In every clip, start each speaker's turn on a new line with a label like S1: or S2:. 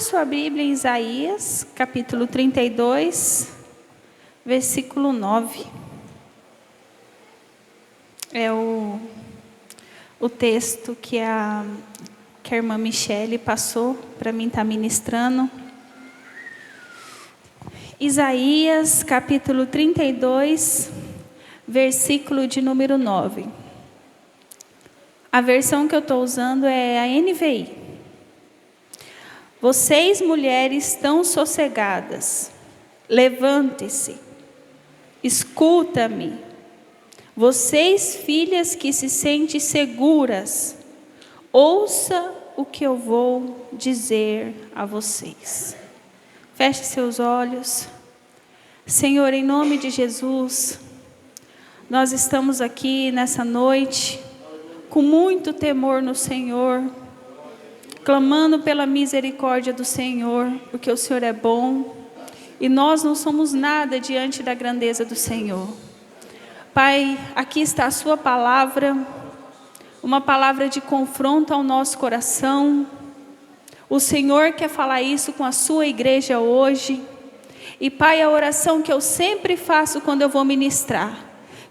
S1: Abra sua Bíblia em Isaías, capítulo 32, versículo 9. É o texto que a irmã Michele passou para mim estar ministrando. Isaías, capítulo 32, versículo de número 9. A versão que eu estou usando é a NVI. Vocês, mulheres tão sossegadas, levante-se, escuta-me. Vocês, filhas que se sentem seguras, ouça o que eu vou dizer a vocês. Feche seus olhos. Senhor, em nome de Jesus, nós estamos aqui nessa noite, com muito temor no Senhor, clamando pela misericórdia do Senhor, porque o Senhor é bom, e nós não somos nada diante da grandeza do Senhor. Pai, aqui está a sua palavra, uma palavra de confronto ao nosso coração. O Senhor quer falar isso com a sua igreja hoje. E Pai, a oração que eu sempre faço quando eu vou ministrar,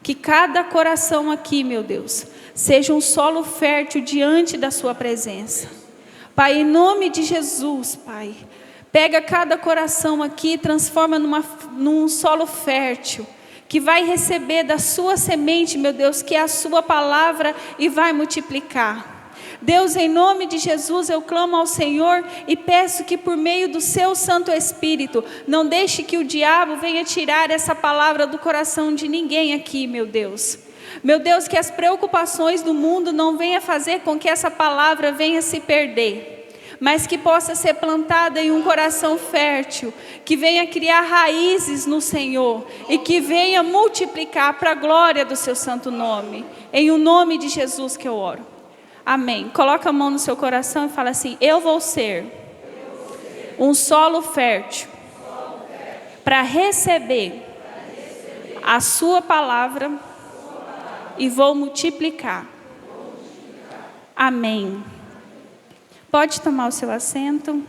S1: que cada coração aqui, meu Deus, seja um solo fértil diante da sua presença. Pai, em nome de Jesus, Pai, pega cada coração aqui e transforma num solo fértil, que vai receber da sua semente, meu Deus, que é a sua palavra, e vai multiplicar. Deus, em nome de Jesus, eu clamo ao Senhor e peço que por meio do seu Santo Espírito, não deixe que o diabo venha tirar essa palavra do coração de ninguém aqui, meu Deus. Meu Deus, que as preocupações do mundo não venham fazer com que essa palavra venha se perder, mas que possa ser plantada em um coração fértil, que venha criar raízes no Senhor e que venha multiplicar para a glória do seu santo nome. Em o nome de Jesus que eu oro. Amém. Coloca a mão no seu coração e fala assim: eu vou ser um solo fértil para receber a sua palavra e vou multiplicar. Amém. Pode tomar o seu assento.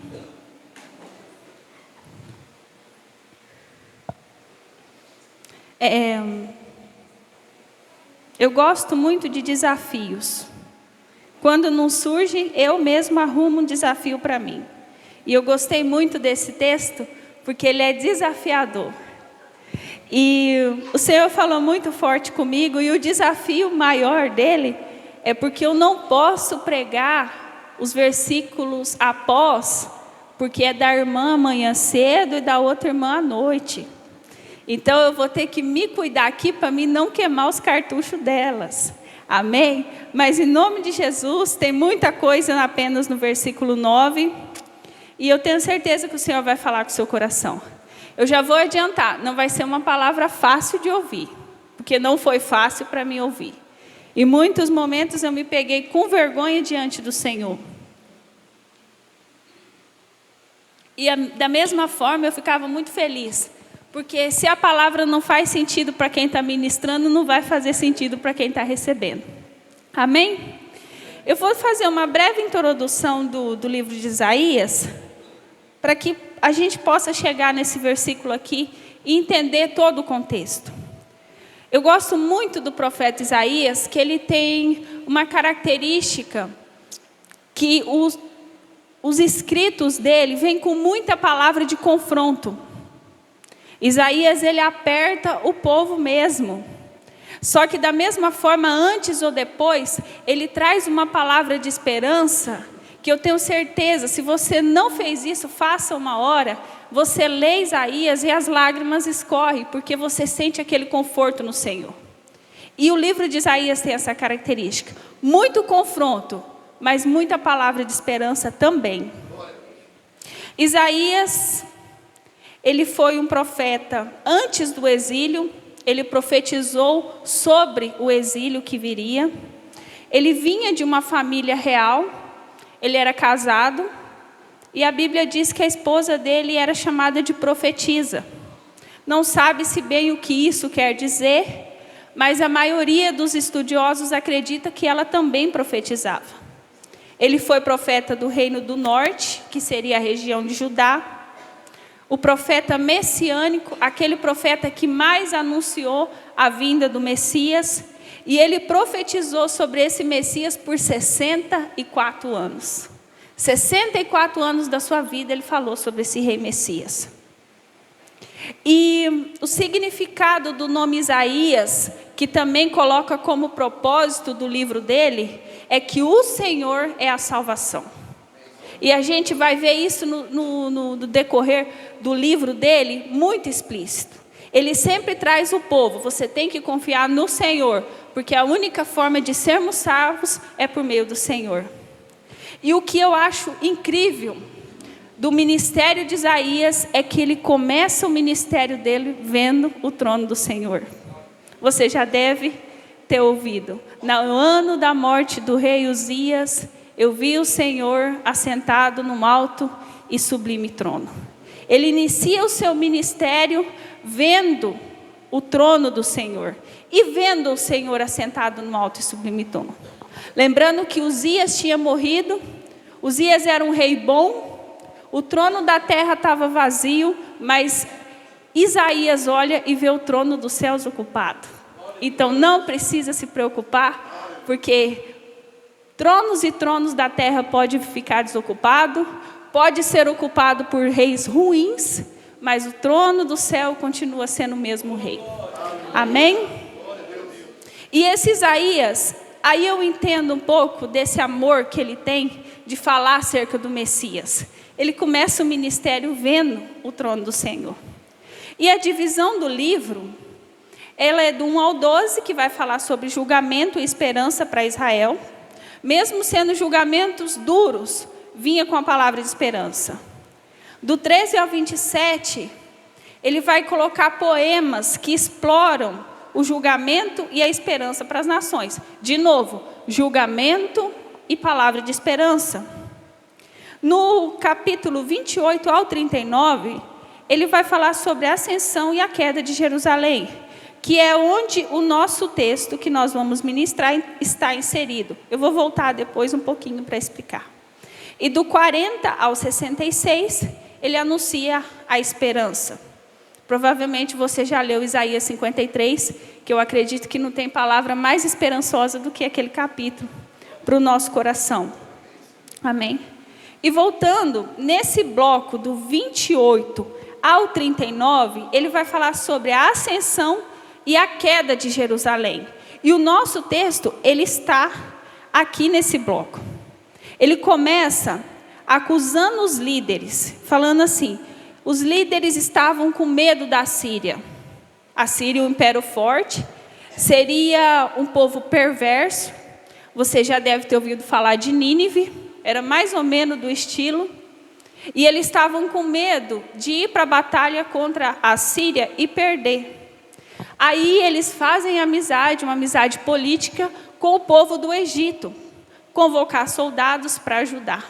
S1: Eu gosto muito de desafios. Quando não surge, eu mesma arrumo um desafio para mim. E eu gostei muito desse texto, porque ele é desafiador. E o Senhor falou muito forte comigo, e o desafio maior dele é porque eu não posso pregar os versículos após, porque é da irmã amanhã cedo e da outra irmã à noite. Então eu vou ter que me cuidar aqui para mim não queimar os cartuchos delas. Amém? Mas em nome de Jesus, tem muita coisa apenas no versículo 9. E eu tenho certeza que o Senhor vai falar com o seu coração. Eu já vou adiantar, não vai ser uma palavra fácil de ouvir, porque não foi fácil para mim ouvir. Em muitos momentos eu me peguei com vergonha diante do Senhor. E da mesma forma eu ficava muito feliz, porque se a palavra não faz sentido para quem está ministrando, não vai fazer sentido para quem está recebendo. Amém? Eu vou fazer uma breve introdução do livro de Isaías, para que a gente possa chegar nesse versículo aqui e entender todo o contexto. Eu gosto muito do profeta Isaías, que ele tem uma característica, que os escritos dele vêm com muita palavra de confronto. Isaías, ele aperta o povo mesmo. Só que da mesma forma, antes ou depois, ele traz uma palavra de esperança, que eu tenho certeza, se você não fez isso, faça uma hora, você lê Isaías e as lágrimas escorrem, porque você sente aquele conforto no Senhor. E o livro de Isaías tem essa característica, muito confronto, mas muita palavra de esperança também. Isaías, ele foi um profeta antes do exílio, ele profetizou sobre o exílio que viria. Ele vinha de uma família real, ele era casado, e a Bíblia diz que a esposa dele era chamada de profetisa. Não sabe-se bem o que isso quer dizer, mas a maioria dos estudiosos acredita que ela também profetizava. Ele foi profeta do reino do norte, que seria a região de Judá. O profeta messiânico, aquele profeta que mais anunciou a vinda do Messias. E ele profetizou sobre esse Messias por 64 anos. 64 anos da sua vida ele falou sobre esse rei Messias. E o significado do nome Isaías, que também coloca como propósito do livro dele, é que o Senhor é a salvação. E a gente vai ver isso no decorrer do livro dele, muito explícito. Ele sempre traz o povo, você tem que confiar no Senhor, porque a única forma de sermos salvos é por meio do Senhor. E o que eu acho incrível do ministério de Isaías é que ele começa o ministério dele vendo o trono do Senhor. Você já deve ter ouvido. No ano da morte do rei Uzias, eu vi o Senhor assentado num alto e sublime trono. Ele inicia o seu ministério vendo o trono do Senhor. E vendo o Senhor assentado num alto e sublime trono. Lembrando que Uzias tinha morrido. Uzias era um rei bom. O trono da terra estava vazio. Mas Isaías olha e vê o trono dos céus ocupado. Então não precisa se preocupar, porque tronos e tronos da terra podem ficar desocupados, pode ser ocupado por reis ruins, mas o trono do céu continua sendo o mesmo rei. Amém? E esse Isaías, aí eu entendo um pouco desse amor que ele tem de falar acerca do Messias. Ele começa o ministério vendo o trono do Senhor. E a divisão do livro, ela é do 1 ao 12, que vai falar sobre julgamento e esperança para Israel. Mesmo sendo julgamentos duros, vinha com a palavra de esperança. Do 13 ao 27, ele vai colocar poemas que exploram o julgamento e a esperança para as nações. De novo, julgamento e palavra de esperança. No capítulo 28 ao 39, ele vai falar sobre a ascensão e a queda de Jerusalém, que é onde o nosso texto que nós vamos ministrar está inserido. Eu vou voltar depois um pouquinho para explicar. E do 40 ao 66, ele anuncia a esperança. Provavelmente você já leu Isaías 53, que eu acredito que não tem palavra mais esperançosa do que aquele capítulo para o nosso coração. Amém? E voltando, nesse bloco do 28 ao 39, ele vai falar sobre a ascensão e a queda de Jerusalém. E o nosso texto, ele está aqui nesse bloco. Ele começa acusando os líderes, falando assim: os líderes estavam com medo da Síria. A Síria, um império forte, seria um povo perverso. Você já deve ter ouvido falar de Nínive, era mais ou menos do estilo. E eles estavam com medo de ir para a batalha contra a Síria e perder. Aí eles fazem amizade, uma amizade política com o povo do Egito, convocar soldados para ajudar.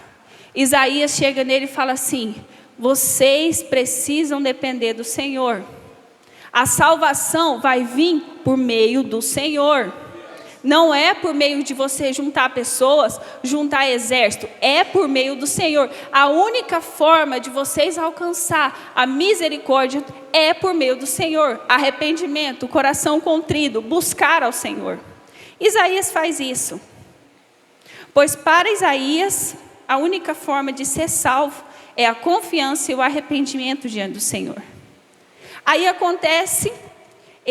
S1: Isaías chega nele e fala assim: vocês precisam depender do Senhor. A salvação vai vir por meio do Senhor. Não é por meio de você juntar pessoas, juntar exército. É por meio do Senhor. A única forma de vocês alcançar a misericórdia é por meio do Senhor. Arrependimento, coração contrito, buscar ao Senhor. Isaías faz isso. Pois para Isaías, a única forma de ser salvo é a confiança e o arrependimento diante do Senhor. Aí acontece...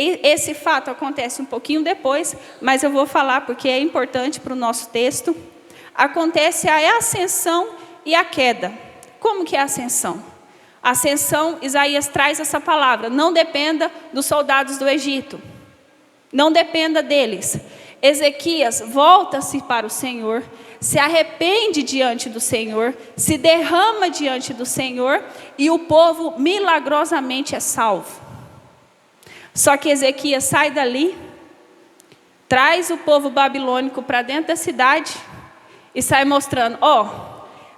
S1: Esse fato acontece um pouquinho depois, mas eu vou falar porque é importante para o nosso texto. Acontece a ascensão e a queda. Como que é a ascensão? A ascensão, Isaías traz essa palavra: não dependa dos soldados do Egito. Não dependa deles. Ezequias volta-se para o Senhor, se arrepende diante do Senhor, se derrama diante do Senhor e o povo milagrosamente é salvo. Só que Ezequias sai dali, traz o povo babilônico para dentro da cidade e sai mostrando: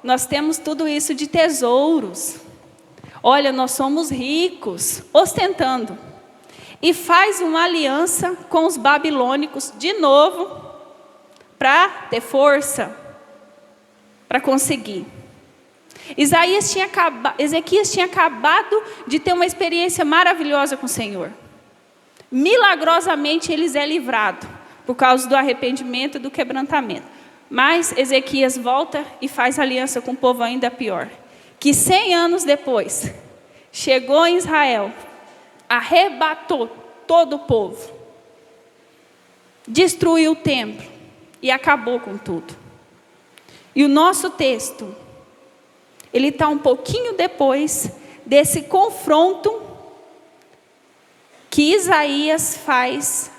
S1: nós temos tudo isso de tesouros. Olha, nós somos ricos, ostentando. E faz uma aliança com os babilônicos de novo, para ter força. para conseguir. Ezequias tinha acabado de ter uma experiência maravilhosa com o Senhor. Milagrosamente ele é livrado, por causa do arrependimento e do quebrantamento. Mas Ezequias volta e faz aliança com um povo ainda pior. Que 100 anos depois, chegou em Israel, arrebatou todo o povo, destruiu o templo e acabou com tudo. E o nosso texto, ele está um pouquinho depois desse confronto que Isaías faz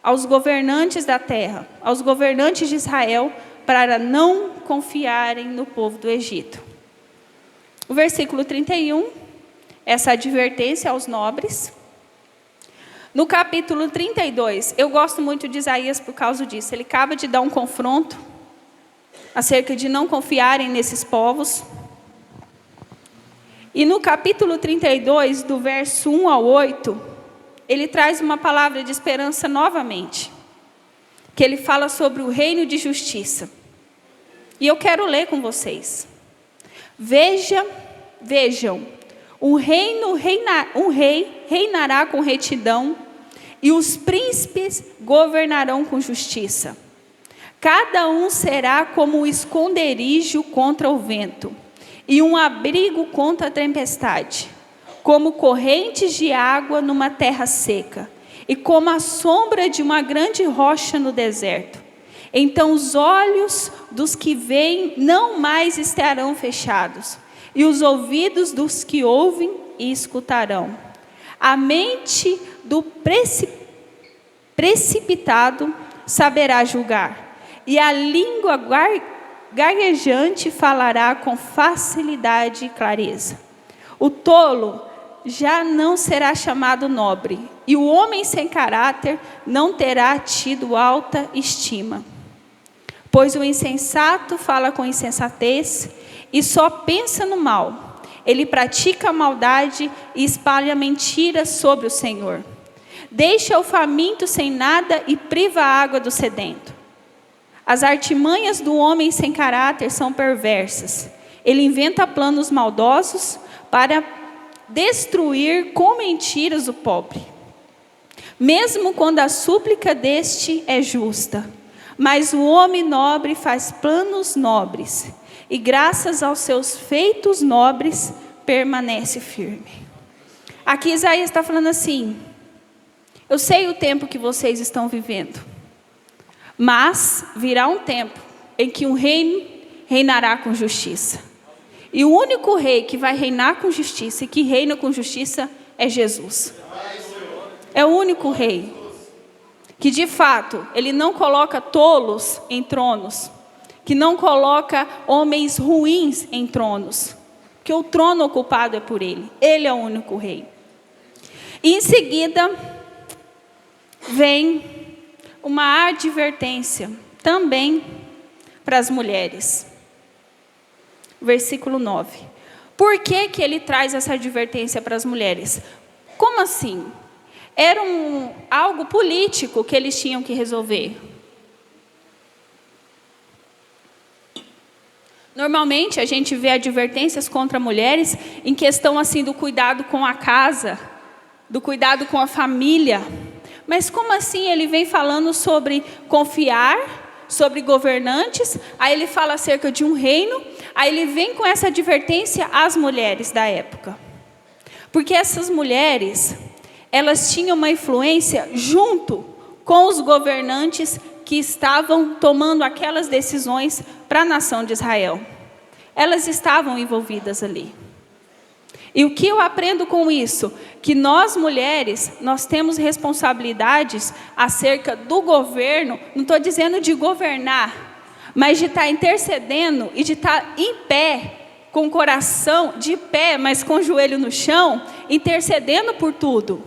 S1: aos governantes da terra, aos governantes de Israel, para não confiarem no povo do Egito. O versículo 31, essa advertência aos nobres. No capítulo 32, eu gosto muito de Isaías por causa disso. Ele acaba de dar um confronto acerca de não confiarem nesses povos. E no capítulo 32, do verso 1 ao 8, ele traz uma palavra de esperança novamente. Que ele fala sobre o reino de justiça. E eu quero ler com vocês. Vejam, um rei reinará com retidão, e os príncipes governarão com justiça. Cada um será como um esconderijo contra o vento, e um abrigo contra a tempestade, como correntes de água numa terra seca, e como a sombra de uma grande rocha no deserto. Então os olhos dos que veem não mais estarão fechados, e os ouvidos dos que ouvem e escutarão. A mente do precipitado saberá julgar, e a língua gaguejante falará com facilidade e clareza. O tolo já não será chamado nobre, e o homem sem caráter não terá tido alta estima. Pois o insensato fala com insensatez e só pensa no mal. Ele pratica a maldade e espalha mentiras sobre o Senhor. Deixa o faminto sem nada e priva a água do sedento. As artimanhas do homem sem caráter são perversas. Ele inventa planos maldosos para destruir com mentiras o pobre. Mesmo quando a súplica deste é justa. Mas o homem nobre faz planos nobres, e graças aos seus feitos nobres, permanece firme. Aqui Isaías está falando assim: eu sei o tempo que vocês estão vivendo, mas virá um tempo em que um rei reinará com justiça. E o único rei que vai reinar com justiça e que reina com justiça é Jesus. É o único rei que de fato, ele não coloca tolos em tronos, que não coloca homens ruins em tronos, que o trono ocupado é por ele. Ele é o único rei. E em seguida, vem uma advertência também para as mulheres. Versículo 9. Por que que ele traz essa advertência para as mulheres? Como assim? Era algo político que eles tinham que resolver. Normalmente a gente vê advertências contra mulheres em questão assim do cuidado com a casa, do cuidado com a família. Mas como assim ele vem falando sobre confiar, sobre governantes, aí ele fala acerca de um reino, aí ele vem com essa advertência às mulheres da época. Porque essas mulheres, elas tinham uma influência junto com os governantes que estavam tomando aquelas decisões para a nação de Israel. Elas estavam envolvidas ali. E o que eu aprendo com isso? Que nós mulheres, nós temos responsabilidades acerca do governo, não estou dizendo de governar, mas de estar intercedendo e de estar em pé, com o coração de pé, mas com o joelho no chão, intercedendo por tudo.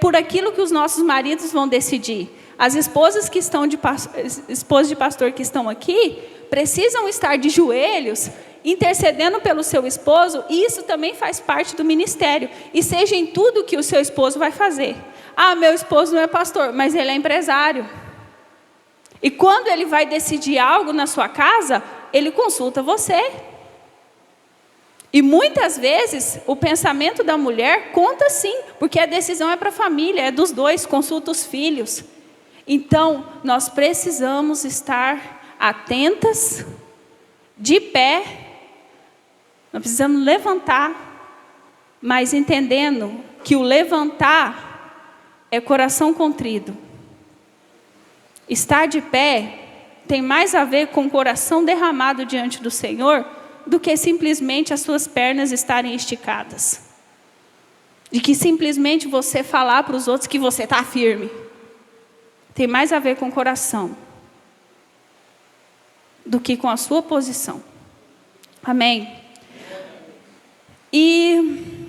S1: Por aquilo que os nossos maridos vão decidir. As esposas que estão esposas de pastor que estão aqui, precisam estar de joelhos, intercedendo pelo seu esposo, e isso também faz parte do ministério. E seja em tudo que o seu esposo vai fazer. Ah, meu esposo não é pastor, mas ele é empresário. E quando ele vai decidir algo na sua casa, ele consulta você. E muitas vezes o pensamento da mulher conta sim, porque a decisão é para a família, é dos dois, consulta os filhos. Então, nós precisamos estar atentas, de pé, nós precisamos levantar, mas entendendo que o levantar é coração contrido. Estar de pé tem mais a ver com o coração derramado diante do Senhor do que simplesmente as suas pernas estarem esticadas. De que simplesmente você falar para os outros que você está firme. Tem mais a ver com o coração do que com a sua posição. Amém? E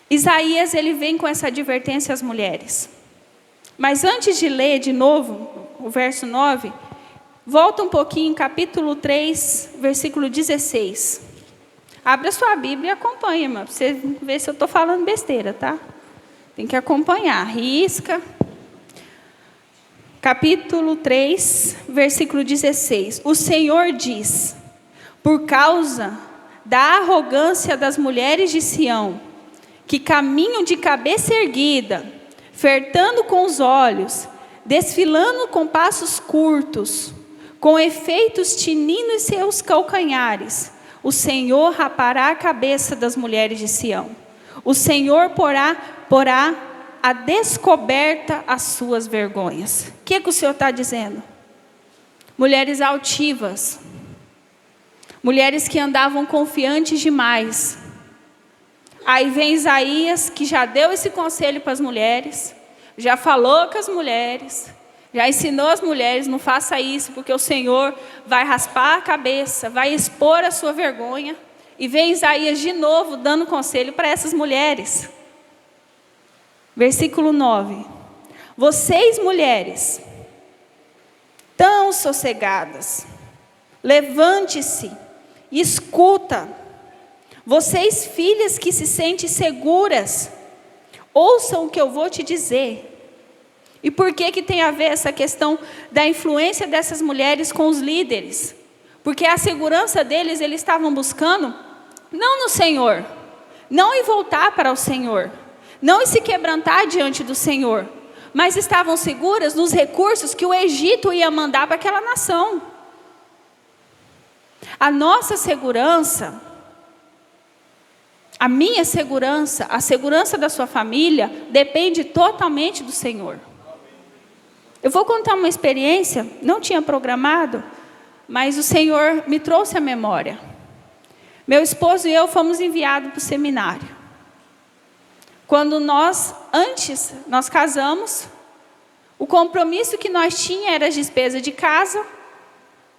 S1: Isaías, ele vem com essa advertência às mulheres. Mas antes de ler de novo o verso 9, volta um pouquinho em capítulo 3, versículo 16. Abra sua Bíblia e acompanha, irmã, para você ver se eu estou falando besteira, tá? Tem que acompanhar, risca. Capítulo 3, versículo 16. O Senhor diz: por causa da arrogância das mulheres de Sião, que caminham de cabeça erguida, flertando com os olhos, desfilando com passos curtos, com efeitos tinindo em seus calcanhares, o Senhor rapará a cabeça das mulheres de Sião. O Senhor porá a descoberta as suas vergonhas. O que o Senhor está dizendo? Mulheres altivas, mulheres que andavam confiantes demais. Aí vem Isaías, que já deu esse conselho para as mulheres, já falou com as mulheres, já ensinou as mulheres: não faça isso, porque o Senhor vai raspar a cabeça, vai expor a sua vergonha. E vem Isaías de novo dando conselho para essas mulheres. Versículo 9. Vocês, mulheres, tão sossegadas, levante-se e escuta. Vocês, filhas que se sentem seguras, ouçam o que eu vou te dizer. E por que tem a ver essa questão da influência dessas mulheres com os líderes? Porque a segurança deles, eles estavam buscando, não no Senhor, não em voltar para o Senhor, não em se quebrantar diante do Senhor, mas estavam seguras nos recursos que o Egito ia mandar para aquela nação. A nossa segurança, a minha segurança, a segurança da sua família, depende totalmente do Senhor. Eu vou contar uma experiência, não tinha programado, mas o Senhor me trouxe à memória. Meu esposo e eu fomos enviados para o seminário. Quando nós casamos, o compromisso que nós tínhamos era as despesas de casa,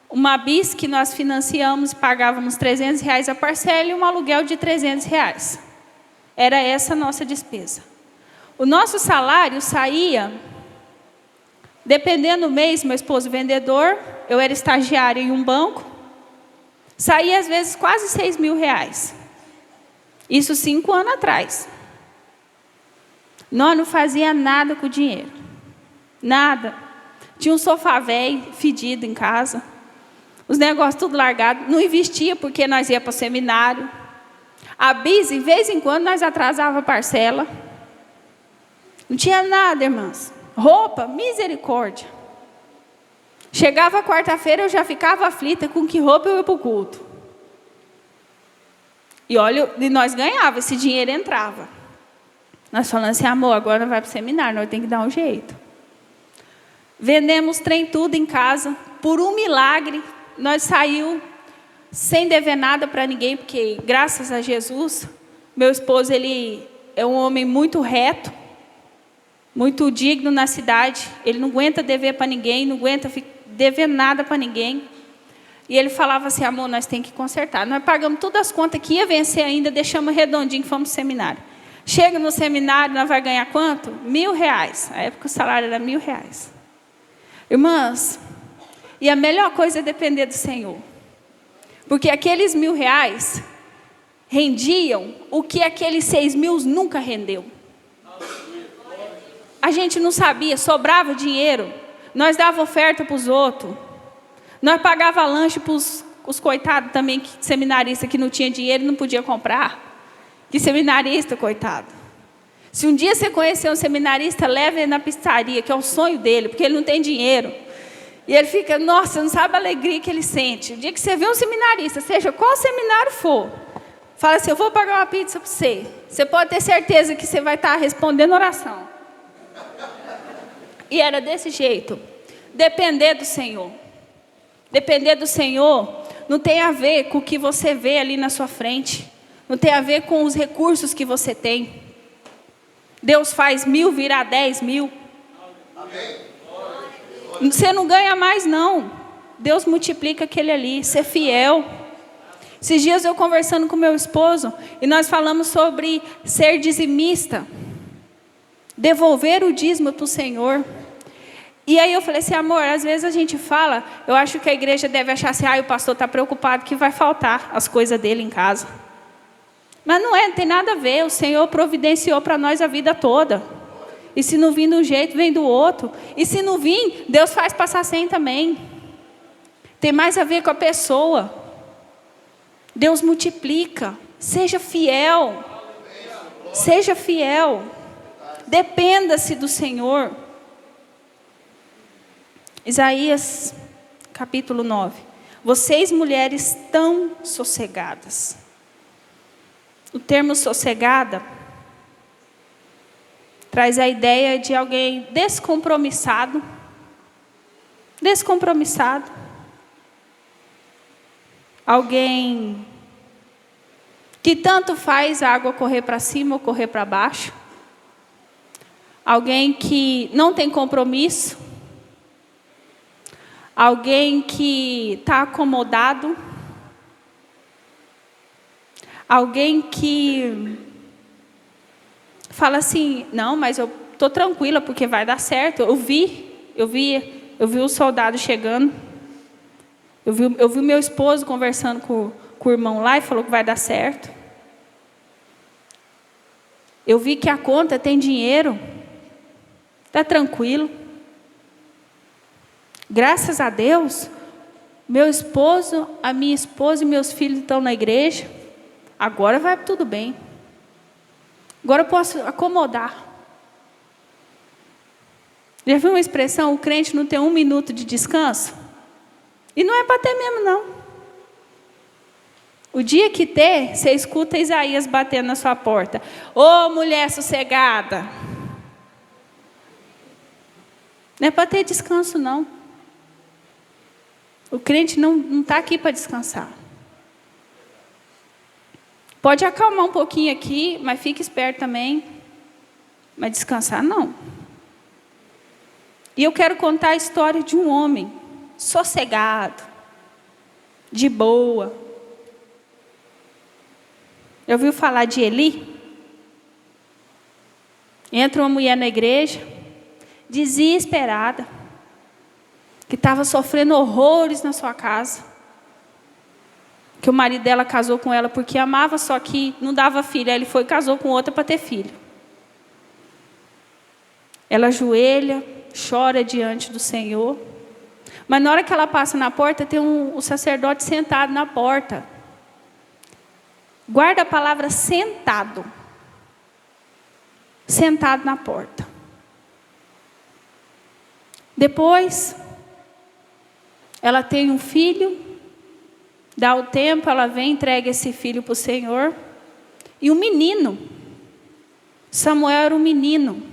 S1: uma bis que nós financiamos e pagávamos R$300 a parcela e um aluguel de R$300. Era essa a nossa despesa. O nosso salário saía, dependendo do mês, meu esposo vendedor, eu era estagiária em um banco, saía às vezes quase R$6.000. Isso 5 anos atrás. Nós não fazia nada com o dinheiro. Nada. Tinha um sofá velho, fedido em casa. Os negócios tudo largado. Não investia porque nós ia para o seminário. A bis, de vez em quando, nós atrasava a parcela. Não tinha nada, irmãs. Roupa, misericórdia. Chegava quarta-feira, eu já ficava aflita com que roupa eu ia para o culto. E olha, nós ganhávamos, esse dinheiro entrava. Nós falamos assim: amor, agora não vai para o seminário, nós temos que dar um jeito. Vendemos trem tudo em casa. Por um milagre, nós saímos sem dever nada para ninguém, porque graças a Jesus, meu esposo, ele é um homem muito reto, muito digno na cidade. Ele não aguenta dever para ninguém, não aguenta dever nada para ninguém. E ele falava assim: amor, nós temos que consertar. Nós pagamos todas as contas que ia vencer ainda, deixamos redondinho e fomos para o seminário. Chega no seminário, nós vamos ganhar quanto? R$1.000. Na época o salário era R$1.000. Irmãs, e a melhor coisa é depender do Senhor. Porque aqueles R$1.000 rendiam o que aqueles 6.000 nunca rendeu. A gente não sabia, sobrava dinheiro. Nós dava oferta para os outros. Nós pagava lanche para os coitados também, seminarista que não tinha dinheiro e não podia comprar. Que seminarista, coitado. Se um dia você conhecer um seminarista, leve ele na pizzaria, que é o sonho dele, porque ele não tem dinheiro. E ele fica, nossa, não sabe a alegria que ele sente. O dia que você vê um seminarista, seja qual seminário for, fala assim, eu vou pagar uma pizza para você. Você pode ter certeza que você vai estar respondendo oração. E era desse jeito. Depender do Senhor. Depender do Senhor não tem a ver com o que você vê ali na sua frente. Não tem a ver com os recursos que você tem. Deus faz 1000 virar 10.000. Você não ganha mais, não. Deus multiplica aquele ali. Ser fiel. Esses dias eu conversando com meu esposo, e nós falamos sobre ser dizimista. Devolver o dízimo para o Senhor. E aí eu falei assim, amor, às vezes a gente fala, eu acho que a igreja deve achar assim, o pastor está preocupado que vai faltar as coisas dele em casa. Mas não é, não tem nada a ver, o Senhor providenciou para nós a vida toda. E se não vir de um jeito, vem do outro. E se não vir, Deus faz passar sem também. Tem mais a ver com a pessoa. Deus multiplica. Seja fiel. Seja fiel. Dependa-se do Senhor. Isaías, capítulo 9. Vocês, mulheres, tão sossegadas. O termo sossegada traz a ideia de alguém descompromissado. Descompromissado. Alguém que tanto faz a água correr para cima ou correr para baixo. Alguém que não tem compromisso. Alguém que está acomodado. Alguém que fala assim, não, mas eu estou tranquila porque vai dar certo. Eu vi o soldado chegando. Eu vi meu esposo conversando com o irmão lá e falou que vai dar certo. Eu vi que a conta tem dinheiro. Está tranquilo. Graças a Deus, meu esposo, a minha esposa e meus filhos estão na igreja. Agora vai tudo bem. Agora eu posso acomodar. Já viu uma expressão, o crente não tem 1 minuto de descanso? E não é para ter mesmo, não. O dia que ter, você escuta Isaías batendo na sua porta. Ô, mulher sossegada. Não é para ter descanso, não. O crente não está aqui para descansar. Pode acalmar um pouquinho aqui, mas fique esperto também. Mas descansar, não. E eu quero contar a história de um homem sossegado, de boa. Já ouviu falar de Eli? Entra uma mulher na igreja, desesperada, que estava sofrendo horrores na sua casa. Que o marido dela casou com ela porque amava, só que não dava filho. Aí ele foi e casou com outra para ter filho. Ela ajoelha, chora diante do Senhor. Mas na hora que ela passa na porta, tem um sacerdote sentado na porta. Guarda a palavra sentado. Sentado na porta. Depois, ela tem um filho. Dá o tempo, ela vem, entrega esse filho para o Senhor. E um menino. Samuel era um menino.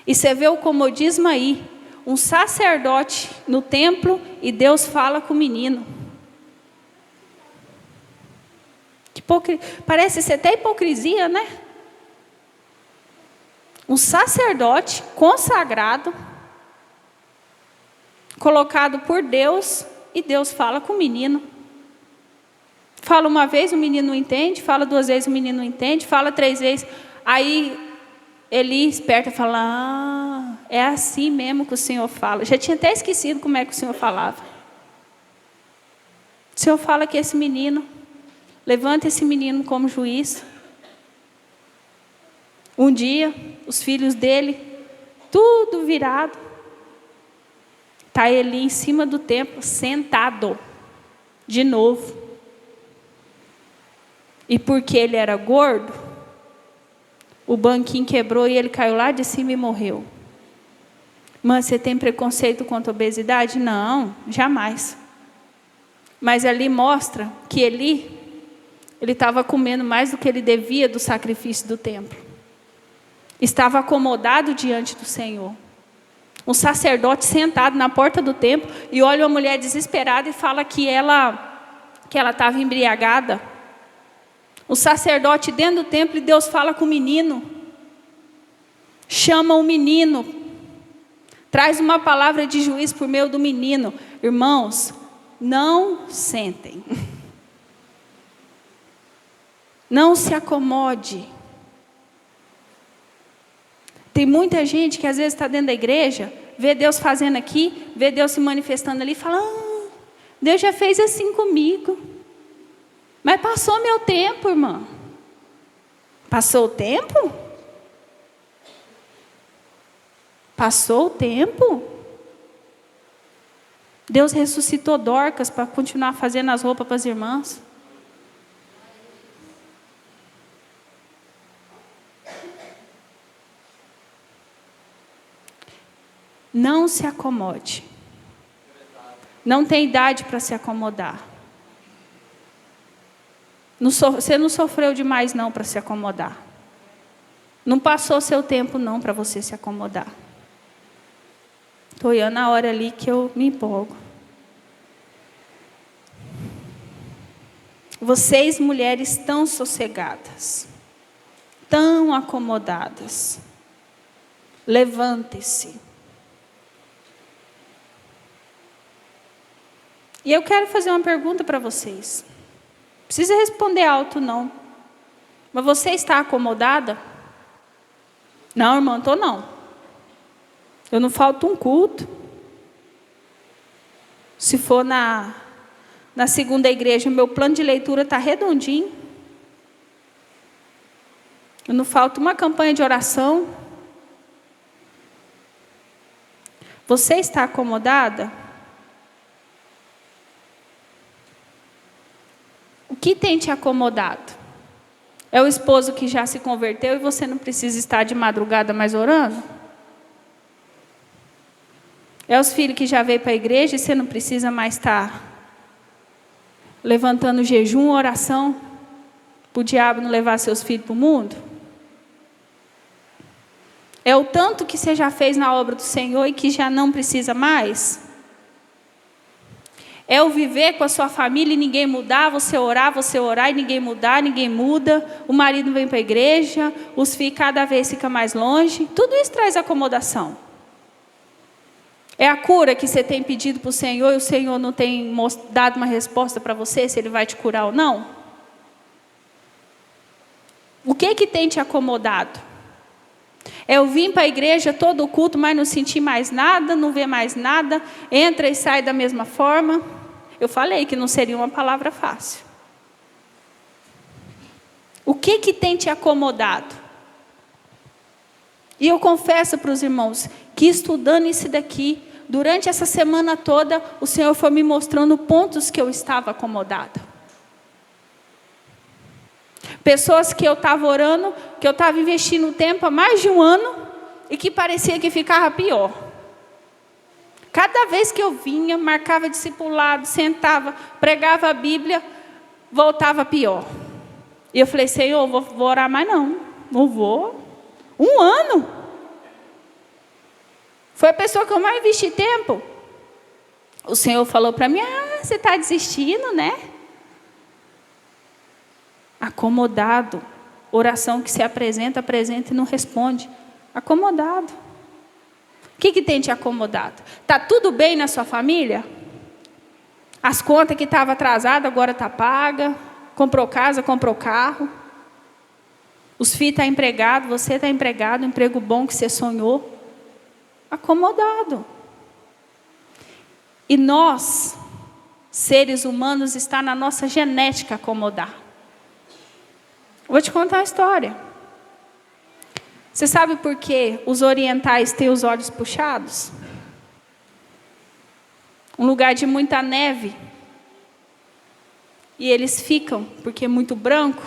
S1: E você vê o comodismo aí. Um sacerdote no templo e Deus fala com o menino. Parece ser até hipocrisia, né? Um sacerdote consagrado, colocado por Deus, e Deus fala com o menino. Fala uma vez, o menino não entende. Fala 2 vezes, o menino não entende. Fala 3 vezes. Aí Eli esperta fala, é assim mesmo que o Senhor fala. Já tinha até esquecido como é que o Senhor falava. O Senhor fala que esse menino, levanta esse menino como juiz. Um dia, os filhos dele, tudo virado. Está Eli em cima do templo, sentado, de novo. E porque ele era gordo, o banquinho quebrou e ele caiu lá de cima e morreu. Mãe, você tem preconceito contra a obesidade? Não, jamais. Mas ali mostra que ele estava comendo mais do que ele devia do sacrifício do templo. Estava acomodado diante do Senhor. Um sacerdote sentado na porta do templo e olha uma mulher desesperada e fala que ela estava embriagada. O sacerdote dentro do templo e Deus fala com o menino. Chama o menino. Traz uma palavra de juízo por meio do menino. Irmãos, não sentem. Não se acomode. Tem muita gente que às vezes está dentro da igreja, vê Deus fazendo aqui, vê Deus se manifestando ali e fala, Deus já fez assim comigo. Mas passou meu tempo, irmã. Passou o tempo? Passou o tempo? Deus ressuscitou Dorcas para continuar fazendo as roupas para as irmãs. Não se acomode. Não tem idade para se acomodar. Você não sofreu demais não para se acomodar. Não passou seu tempo não para você se acomodar. Estou olhando a hora ali que eu me empolgo. Vocês mulheres tão sossegadas, tão acomodadas. Levante-se. E eu quero fazer uma pergunta para vocês. Não precisa responder alto, não. Mas você está acomodada? Não, irmã, estou não. Eu não falto um culto. Se for na segunda igreja, o meu plano de leitura está redondinho. Eu não falto uma campanha de oração. Você está acomodada? O que tem te acomodado? É o esposo que já se converteu e você não precisa estar de madrugada mais orando? É os filhos que já veio para a igreja e você não precisa mais estar levantando jejum, oração, para o diabo não levar seus filhos para o mundo? É o tanto que você já fez na obra do Senhor e que já não precisa mais? É o viver com a sua família e ninguém mudar, você orar e ninguém mudar, ninguém muda, o marido vem para a igreja, os filhos cada vez ficam mais longe, tudo isso traz acomodação. É a cura que você tem pedido para o Senhor e o Senhor não tem dado uma resposta para você, se Ele vai te curar ou não? O que tem te acomodado? É eu vim para a igreja todo o culto, mas não senti mais nada, não vê mais nada, entra e sai da mesma forma. Eu falei que não seria uma palavra fácil. O que tem te acomodado? E eu confesso para os irmãos que estudando isso daqui, durante essa semana toda, o Senhor foi me mostrando pontos que eu estava acomodada. Pessoas que eu estava orando, que eu estava investindo tempo há mais de um ano e que parecia que ficava pior. Cada vez que eu vinha, marcava discipulado, sentava, pregava a Bíblia, voltava pior. E eu falei, Senhor, vou orar mais não vou. Um ano. Foi a pessoa que eu mais investi tempo. O Senhor falou para mim, você está desistindo, né? Acomodado. Oração que se apresenta e não responde. Acomodado. O que tem te acomodado? Está tudo bem na sua família? As contas que estavam atrasadas agora está paga. Comprou casa, comprou carro. Os filhos estão empregados, você está empregado, um emprego bom que você sonhou. Acomodado. E nós, seres humanos, está na nossa genética acomodar. Vou te contar uma história. Você sabe por que os orientais têm os olhos puxados? um lugar de muita neve, e eles ficam, porque é muito branco,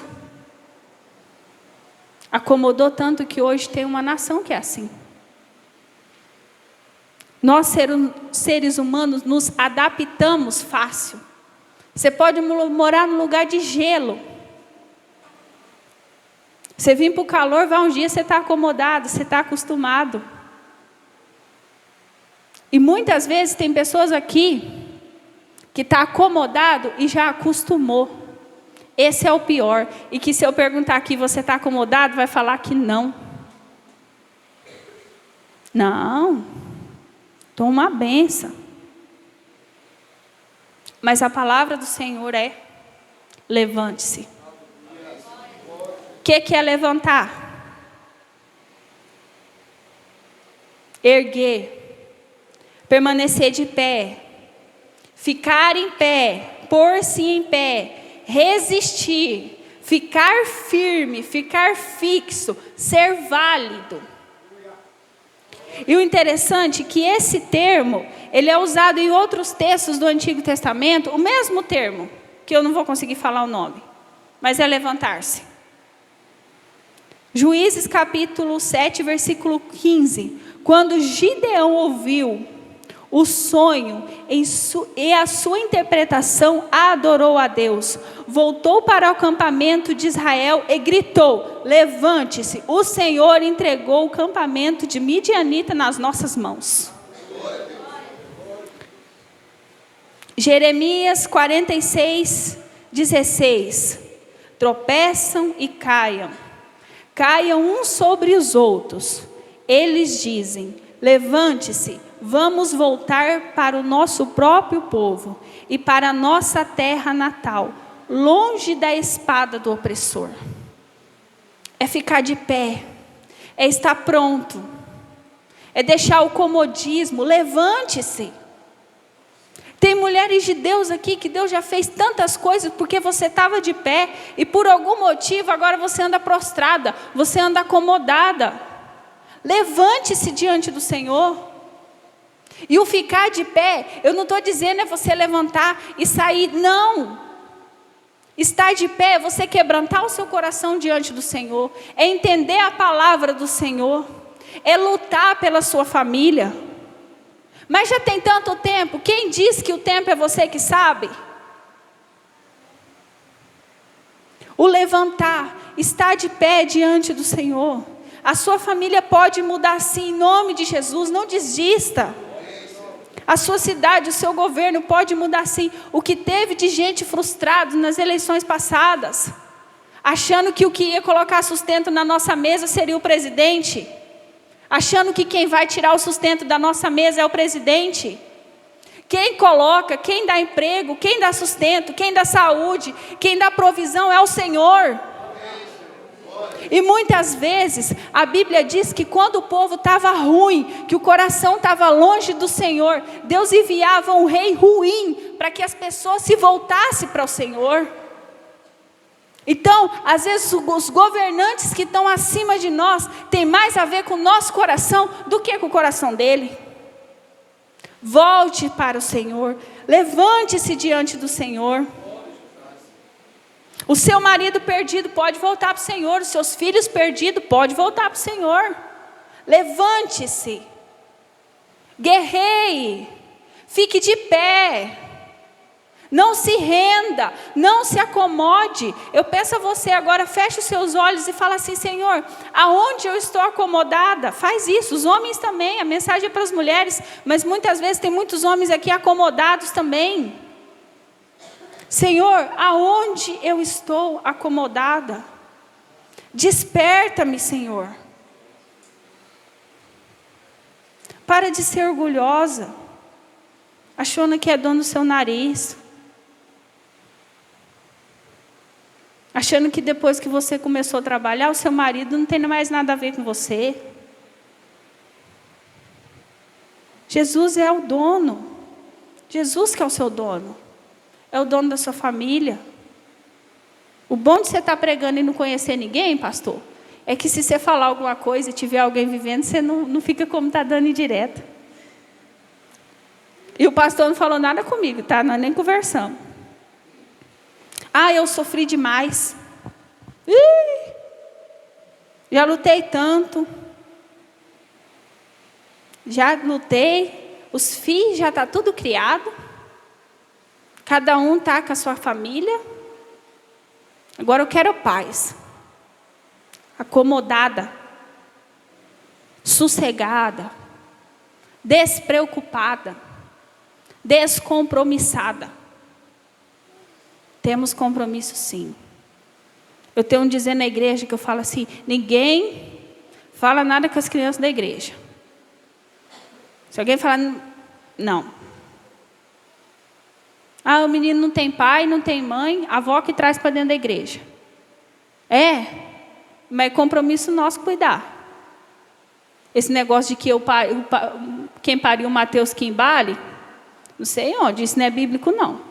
S1: acomodou tanto que hoje tem uma nação que é assim. Nós, seres humanos, nos adaptamos fácil. Você pode morar num lugar de gelo. Você vir para o calor, vai um dia, você está acomodado, você está acostumado. E muitas vezes tem pessoas aqui que está acomodado e já acostumou. Esse é o pior. E que se eu perguntar aqui, você está acomodado? Vai falar que não. Não. Estou uma benção. Mas a palavra do Senhor é: levante-se. O que é levantar? Erguer. Permanecer de pé. Ficar em pé. Pôr-se em pé. Resistir, ficar firme, ficar fixo, ser válido. E o interessante é que esse termo, ele é usado em outros textos do Antigo Testamento, o mesmo termo, que eu não vou conseguir falar o nome, mas é levantar-se. Juízes capítulo 7, versículo 15, quando Gideão ouviu o sonho e a sua interpretação, adorou a Deus. Voltou para o acampamento de Israel e gritou: levante-se, o Senhor entregou o campamento de Midianita nas nossas mãos. Jeremias 46, 16. Tropeçam e caiam uns sobre os outros. Eles dizem: levante-se, vamos voltar para o nosso próprio povo e para a nossa terra natal, longe da espada do opressor. É ficar de pé, é estar pronto, é deixar o comodismo. Levante-se. Tem mulheres de Deus aqui que Deus já fez tantas coisas porque você estava de pé e por algum motivo agora você anda prostrada, você anda acomodada. Levante-se diante do Senhor. E o ficar de pé, eu não estou dizendo é você levantar e sair, não. Estar de pé é você quebrantar o seu coração diante do Senhor, é entender a palavra do Senhor, é lutar pela sua família. Mas já tem tanto tempo, quem diz que o tempo é você que sabe? O levantar, estar de pé diante do Senhor. A sua família pode mudar sim, em nome de Jesus, não desista. A sua cidade, o seu governo pode mudar sim. O que teve de gente frustrada nas eleições passadas, achando que o que ia colocar sustento na nossa mesa seria o presidente, achando que quem vai tirar o sustento da nossa mesa é o presidente. Quem coloca, quem dá emprego, quem dá sustento, quem dá saúde, quem dá provisão é o Senhor. E muitas vezes a Bíblia diz que quando o povo estava ruim, que o coração estava longe do Senhor, Deus enviava um rei ruim para que as pessoas se voltassem para o Senhor. Então, às vezes os governantes que estão acima de nós têm mais a ver com o nosso coração do que com o coração dele. Volte para o Senhor, levante-se diante do Senhor. O seu marido perdido pode voltar para o Senhor. Os seus filhos perdidos podem voltar para o Senhor. Levante-se. Guerreie. Fique de pé. Não se renda. Não se acomode. Eu peço a você agora, feche os seus olhos e fala assim: Senhor, aonde eu estou acomodada? Faz isso. Os homens também. A mensagem é para as mulheres. Mas muitas vezes tem muitos homens aqui acomodados também. Senhor, aonde eu estou acomodada? Desperta-me, Senhor. Para de ser orgulhosa, achando que é dono do seu nariz, achando que depois que você começou a trabalhar, o seu marido não tem mais nada a ver com você. Jesus é o dono. Jesus que é o seu dono. É o dono da sua família. O bom de você estar pregando e não conhecer ninguém, pastor, é que se você falar alguma coisa e tiver alguém vivendo, você não fica como está dando indireta. E o pastor não falou nada comigo, tá? Nós nem conversamos. Eu sofri demais. Já lutei tanto. Já lutei. Os filhos já estão tudo criado. Cada um está com a sua família. Agora eu quero paz. Acomodada. Sossegada. Despreocupada. Descompromissada. Temos compromisso, sim. Eu tenho um dizer na igreja que eu falo assim: ninguém fala nada com as crianças da igreja. Se alguém falar, não. O menino não tem pai, não tem mãe, a avó que traz para dentro da igreja. Mas é compromisso nosso cuidar. Esse negócio de que quem pariu Mateus que embale, não sei onde, isso não é bíblico, não.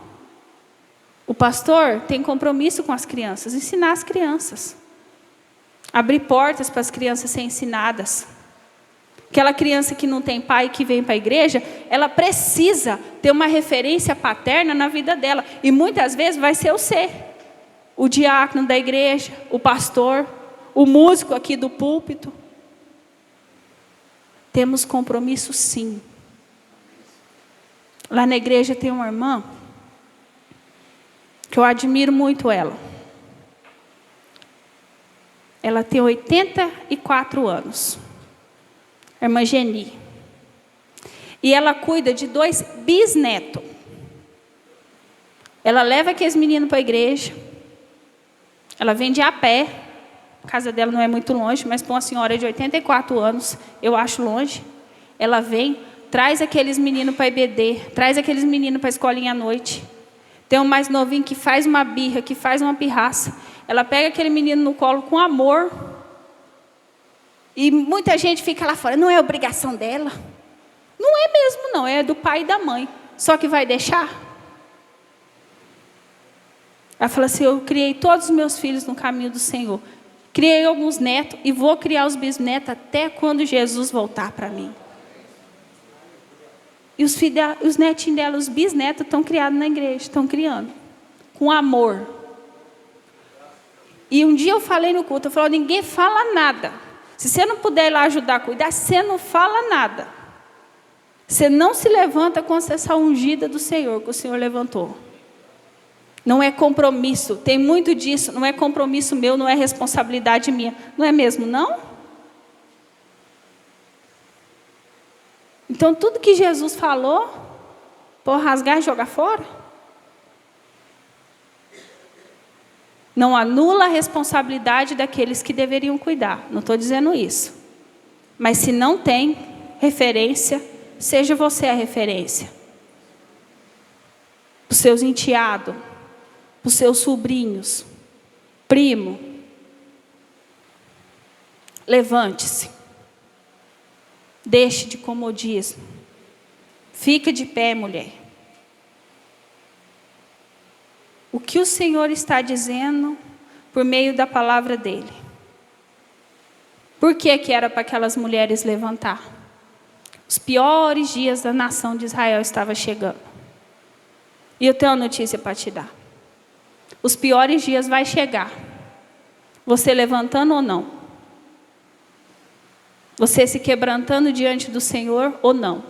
S1: O pastor tem compromisso com as crianças, ensinar as crianças. Abrir portas para as crianças serem ensinadas. Aquela criança que não tem pai e que vem para a igreja, ela precisa ter uma referência paterna na vida dela. E muitas vezes vai ser o diácono da igreja, o pastor, o músico aqui do púlpito. Temos compromisso, sim. Lá na igreja tem uma irmã que eu admiro muito ela. Ela tem 84 anos. A irmã Geni. E ela cuida de 2 bisnetos. Ela leva aqueles meninos para a igreja. Ela vende a pé. A casa dela não é muito longe, mas para uma senhora de 84 anos, eu acho longe. Ela vem, traz aqueles meninos para a IBD, traz aqueles meninos para a escolinha à noite. Tem um mais novinho que faz uma birra, que faz uma pirraça. Ela pega aquele menino no colo com amor. E muita gente fica lá fora, não é obrigação dela. Não é mesmo, não, é do pai e da mãe. Só que vai deixar? Ela fala assim: eu criei todos os meus filhos no caminho do Senhor. Criei alguns netos e vou criar os bisnetos até quando Jesus voltar para mim. E os netinhos dela, os bisnetos, estão criados na igreja, estão criando. Com amor. E um dia eu falei no culto, eu falei: ninguém fala nada. Se você não puder ir lá ajudar a cuidar, você não fala nada. Você não se levanta com essa ungida do Senhor, que o Senhor levantou. Não é compromisso, tem muito disso, não é compromisso meu, não é responsabilidade minha. Não é mesmo, não? Então, tudo que Jesus falou, por rasgar e jogar fora, não anula a responsabilidade daqueles que deveriam cuidar. Não estou dizendo isso. Mas se não tem referência, seja você a referência. Para os seus enteados, para os seus sobrinhos, primo. Levante-se. Deixe de comodismo. Fica de pé, mulher. O que o Senhor está dizendo por meio da palavra dele? Por que era para aquelas mulheres levantar? Os piores dias da nação de Israel estavam chegando. E eu tenho uma notícia para te dar. Os piores dias vai chegar. Você levantando ou não? Você se quebrantando diante do Senhor ou não?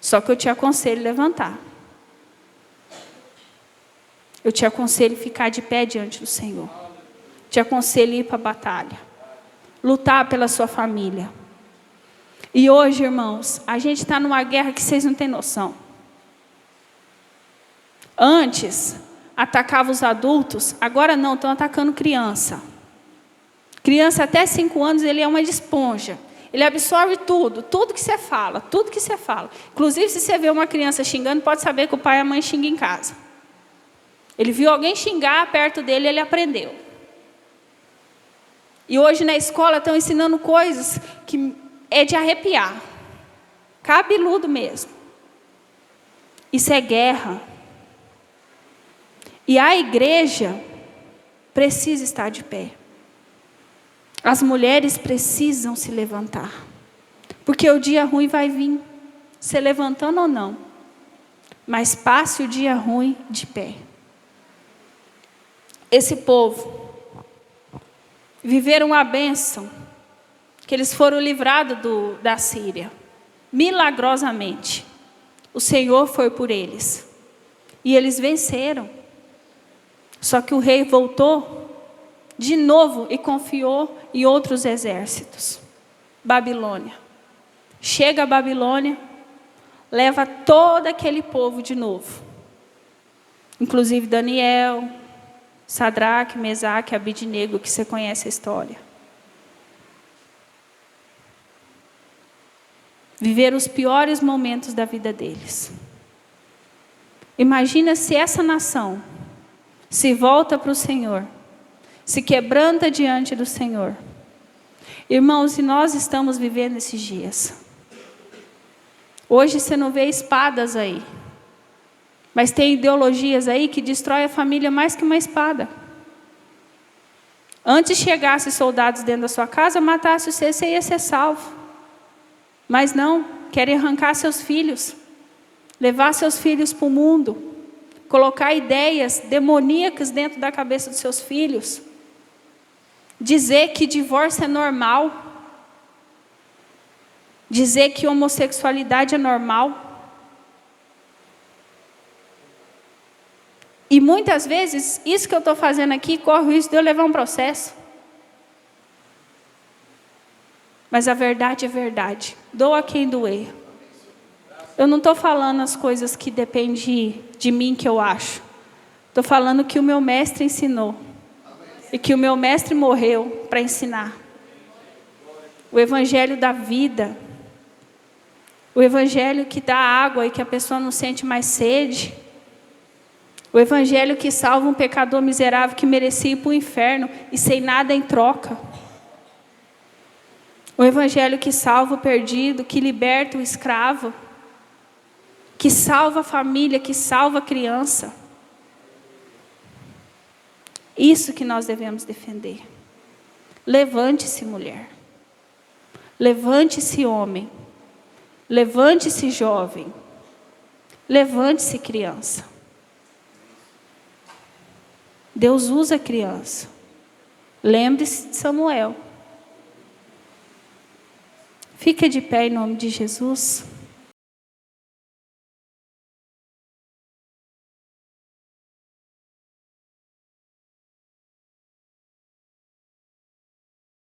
S1: Só que eu te aconselho a levantar. Eu te aconselho a ficar de pé diante do Senhor. Te aconselho a ir para a batalha. Lutar pela sua família. E hoje, irmãos, a gente está numa guerra que vocês não têm noção. Antes, atacava os adultos, agora não, estão atacando criança. Criança até 5 anos, ele é uma esponja. Ele absorve tudo que você fala, tudo que você fala. Inclusive, se você vê uma criança xingando, pode saber que o pai e a mãe xingam em casa. Ele viu alguém xingar perto dele, ele aprendeu. E hoje na escola estão ensinando coisas que é de arrepiar. Cabeludo mesmo. Isso é guerra. E a igreja precisa estar de pé. As mulheres precisam se levantar. Porque o dia ruim vai vir. se levantando ou não, mas passe o dia ruim de pé. Esse povo viveram a bênção, que eles foram livrados da Síria, milagrosamente. O Senhor foi por eles, e eles venceram. Só que o rei voltou de novo e confiou em outros exércitos. Babilônia. Chega a Babilônia, leva todo aquele povo de novo. Inclusive Daniel, Sadraque, Mesaque, Abidnego, que você conhece a história. Viveram os piores momentos da vida deles. Imagina se essa nação se volta para o Senhor, se quebranta diante do Senhor. Irmãos, e nós estamos vivendo esses dias. Hoje você não vê espadas aí, mas tem ideologias aí que destrói a família mais que uma espada. Antes chegasse soldados dentro da sua casa, matasse você ia ser salvo. Mas não, querem arrancar seus filhos, levar seus filhos para o mundo, colocar ideias demoníacas dentro da cabeça dos seus filhos, dizer que divórcio é normal, dizer que homossexualidade é normal. E muitas vezes, isso que eu estou fazendo aqui, corre o risco de eu levar um processo. Mas a verdade é verdade. Doa quem doer. Eu não estou falando as coisas que dependem de mim, que eu acho. Estou falando que o meu mestre ensinou. E que o meu mestre morreu para ensinar. O evangelho da vida. O evangelho que dá água e que a pessoa não sente mais sede. O evangelho que salva um pecador miserável que merecia ir para o inferno e sem nada em troca. O evangelho que salva o perdido, que liberta o escravo, que salva a família, que salva a criança. Isso que nós devemos defender. Levante-se, mulher. Levante-se, homem. Levante-se, jovem. Levante-se, criança. Deus usa a criança. Lembre-se de Samuel. Fica de pé em nome de Jesus.